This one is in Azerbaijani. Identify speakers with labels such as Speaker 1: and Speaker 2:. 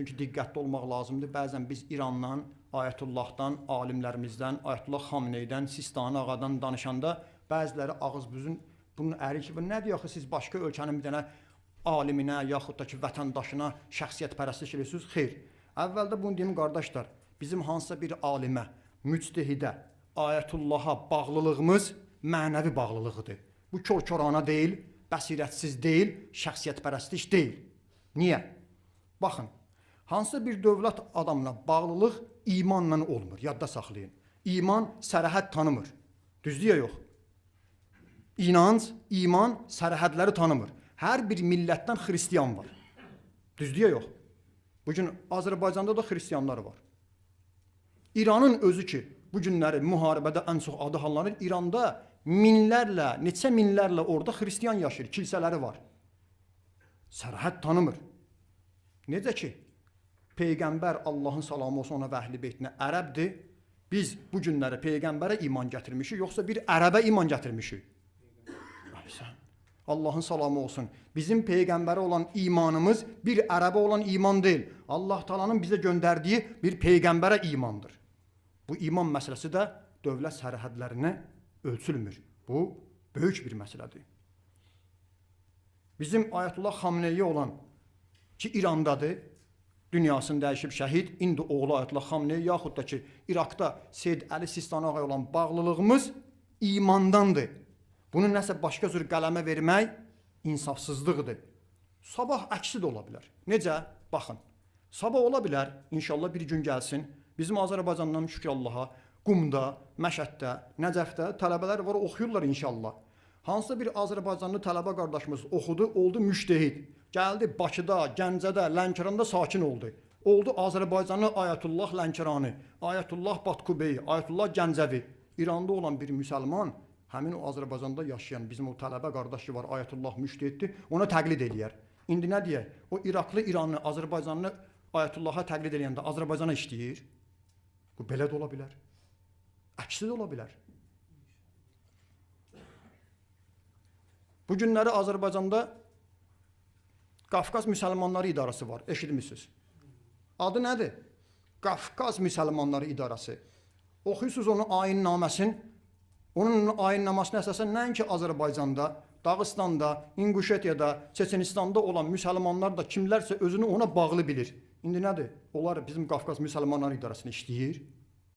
Speaker 1: Çünki diqqətli olmaq lazımdır. Bəzən biz İrandan, Ayətullahdan, alimlərimizdən, Ayətullah Xamneydən, Sistani ağadan danışanda bəziləri ağız-büzün bunun əri ki, nə deyir axı siz başqa ölkənin bir dənə aliminə, yaxud da ki, vətəndaşına şəxsiyyət pərəstlik edirsiniz? Xeyr. Əvvəldə bunu deyim, qardaşlar, bizim hansısa bir alimə, müctehidə, Ayətullaha bağlılığımız mənəvi bağlılığıdır. Bu kör-körana deyil, bəsirətsiz deyil, şəxsiyyət pərəstlik deyil. Niyə? Baxın, hansısa bir dövlət adamına bağlılıq imanla olmur, yadda saxlayın. İman sərhəd tanımır. Düzdür ya yox? İnanc, iman sərhədləri tanımır. Hər bir millətdən xristiyan var. Düzdür ya yox? Bugün Azərbaycanda da xristiyanlar var. İranın özü ki, bu günləri müharibədə ən çox adı hallanır. İranda minlərlə, neçə minlərlə orada xristiyan yaşayır, kilsələri var. Sərhəd tanımır. Necə ki, Peyğəmbər Allahın salamı olsun ona və əhl-i beytinə ərəbdir. Biz bu günləri Peyğəmbərə iman gətirmişik, yoxsa bir ərəbə iman gətirmişik? Allahın salamı olsun. Bizim Peyğəmbərə olan imanımız bir ərəbə olan iman deyil. Allah Taala'nın bizə göndərdiyi bir Peyğəmbərə imandır. Bu iman məsələsi də dövlət sərhədlərinə ölçülmür. Bu, böyük bir məsələdir. Bizim Ayətullah Xamneyi olan ki, İrandadır, dünyasını dəyişib şəhid, indi oğlu Ayətullah Xamneyi, yaxud da ki, İraqda Seyyid Əli Sistani ağaya olan bağlılığımız imandandır. Bunu nəsə başqa cür qələmə vermək insafsızlıqdır. Sabah əksi də ola bilər. Necə? Baxın, sabah ola bilər, inşallah bir gün gəlsin, bizim Azərbaycandan şükür Allaha, Qumda, Məşəddə, Nəcəfdə tələbələr var, oxuyurlar inşallah. Hansısa bir Azərbaycanlı tələbə qardaşımız oxudu, oldu müştehid. Gəldi Bakıda, Gəncədə, Lənkəranda sakin oldu. Oldu Azərbaycanlı Ayətullah Lənkərani, Ayətullah Batkubeyi, Ayətullah Gəncəvi. İranda olan bir müsəlman, həmin o Azərbaycanda yaşayan bizim o tələbə qardaş ki var, Ayətullah müştehiddir, ona təqlid eləyər. İndi nə deyək? O İraqlı İranlı, Azərbaycanlı Ayətullaha təqlid eləyəndə Azərbaycana işləyir. Bu belə də ola bilər. Əksi də ola bilər. Bu günləri Azərbaycanda Qafqaz Müsəlmanları İdarəsi var, eşitmişsiniz. Adı nədir? Qafqaz Müsəlmanları İdarəsi. Oxuyursunuz onun ayinnaməsin. Onun ayinnamasına əsasən nəinki Azərbaycanda, Dağıstanda, İnguşetiyada, Çeçenistanda olan müsəlmanlar da kimlərsə özünü ona bağlı bilir. İndi nədir? Onlar bizim Qafqaz Müsəlmanları İdarəsində işləyir.